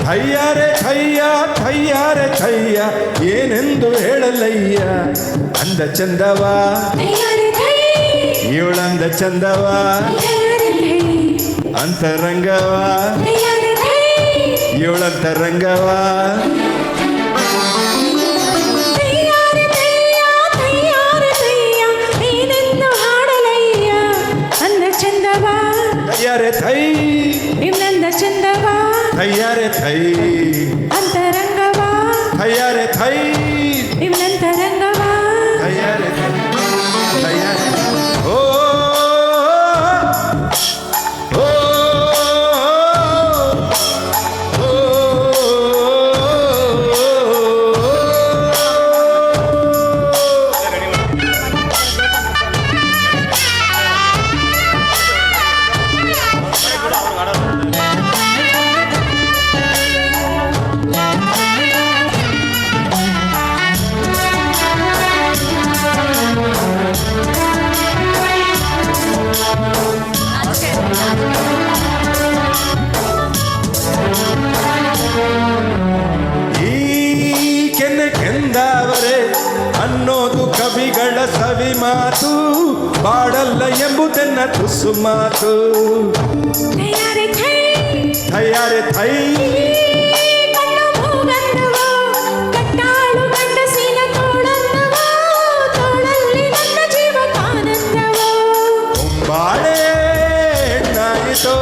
ಥಯ್ಯಾರೆ ಥಯ್ಯ ಥಯ್ಯಾರೆ ಥಯ್ಯ ಏನೆಂದು ಹೇಳಲಯ್ಯ ಅಂದ ಚಂದವ ಇವಳಂದ ಚಂದವ ಅಂತರಂಗವ ಇವಳಂತರಂಗವ ಥಯ್ಯಾರೆ Thi ಇವನಂದ ಚಂದವ ಥಯ್ಯಾರೆ Thi ಅಂತರಂಗವ ಥಯ್ಯಾರೆ Thi ಇವನಂತರಂಗವ ಥಯ್ಯಾರೆ Thi ಥಯ್ಯಾರೆ ಓ ಓ ಕೆಂದಾವರೆ ಅನ್ನೋದು ಕವಿಗಳ ಸವಿ ಮಾತು ಬಾಡಲ್ಲ ಎಂಬುದನ್ನ ತುಸು ಮಾತು ಥಯ್ಯಾರೆ ಥೈ ಬಾಳೆ ಹೆಣ್ಣಾಯಿತೋ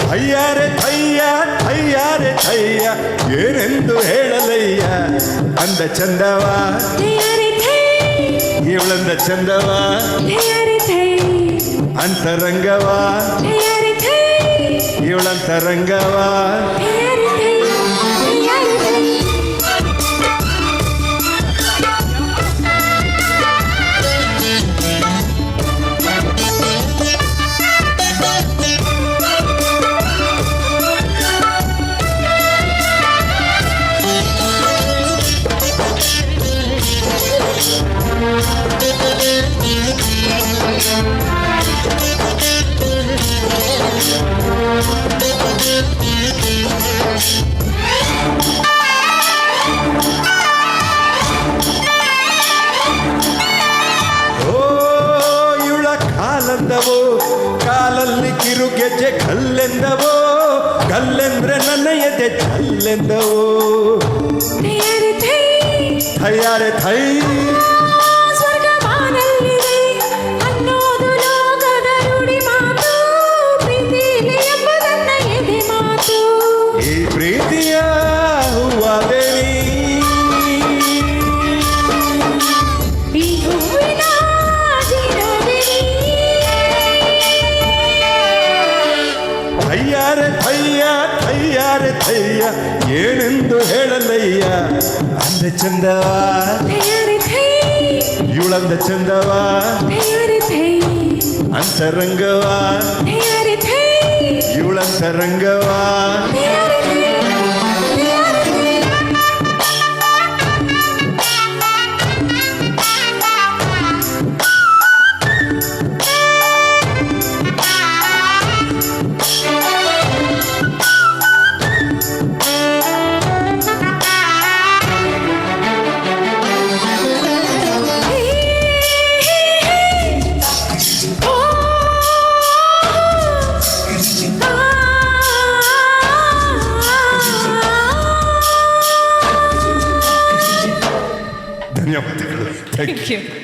ಥಯ್ಯಾರೆ ಥಯ್ಯ ಥಯ್ಯಾರೆ ಥಯ್ಯ ಏನೆಂದು ಹೇಳಲಯ್ಯ ಅಂದ ಚಂದವ ಇವಳಂದ ಚಂದವ ಅಂತರಂಗವ ಇವಳಂತರಂಗವ ಕಾಲಂದವೋ ಕಾಲಲ್ಲಿ ಕಿರುಗೆಜ್ಜೆ ಕಲ್ಲೆಂದವೋ ಕಲ್ಲೆಂದ್ರೆ ನನ್ನ ಎದೆ ಕಲ್ಲೆಂದವೋ ಥಯ್ಯಾರೆ ಥೈ ಈ ಪ್ರೀತಿಯ ಹೂವಾದೇವಿ ಥಯ್ಯಾರೆ ಥಯ್ಯ ಥಯ್ಯಾರೆ ಥಯ್ಯ ಏನೆಂದು ಹೇಳಲಯ್ಯ ಅಂದ ಚಂದವ ಇವಳಂದ ಚಂದವ ಅಂತರಂಗವ ಇವಳಂತರಂಗವ ಧನ್ಯವಾದಗಳು. Thank you.